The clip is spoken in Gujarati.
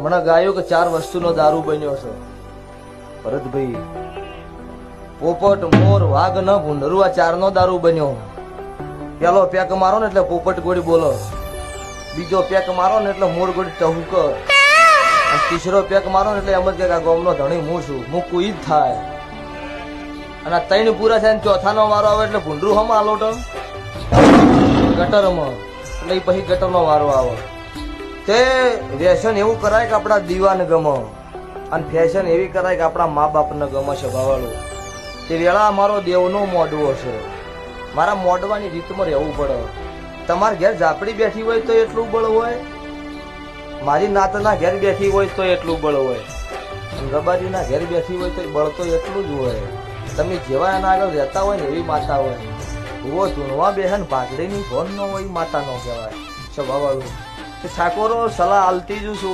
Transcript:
હમણાં ગાયો કે 4 વસ્તુનો દારૂ બન્યો છે ભરતભાઈ. પોપટ, મોર, વાઘ ન ભૂંડરું આ 4નો દારૂ બન્યો. પેલો પેક મારો ને એટલે પોપટ ગોળી બોલો, બીજો પેક મારો ને એટલે મોર ગોળી ટહુક, અને ત્રીસરો પેક મારો ને એટલે એમ જ કે આ ગોમનો ધણી હું છું, હું કોઈ જ થાય. અને 3 પૂરા થાય ને ચોથાનો વારો આવે એટલે ભૂંડરું હમ આલોટ ગટરમાં, એટલે પછી ગટરનો વારો આવે. તે વ્યસન એવું કરાય કે આપણા દીવાને ગમે, અને ફેશન એવી કરાય કે આપણા મા બાપને ગમે છે ભાવાળું. તે વેળા મારો દેવનો મોડવો છે, મારા મોડવાની રીતમાં રહેવું પડે. તમારા ઘેર ઝાપડી બેઠી હોય તો એટલું બળ હોય, મારી નાતના ઘેર બેઠી હોય તો એટલું બળ હોય, રબારીના ઘેર બેઠી હોય તો બળ તો એટલું જ હોય. તમે જેવા એના આગળ રહેતા હોય ને એવી માતા હોય. ભૂવો ધૂણવા બેહન ભાગડીની ભોન ન હોય માતા ન કહેવાય. સ્વભાવવાળું ઠાકોરો સલાહ આલતી જ છું.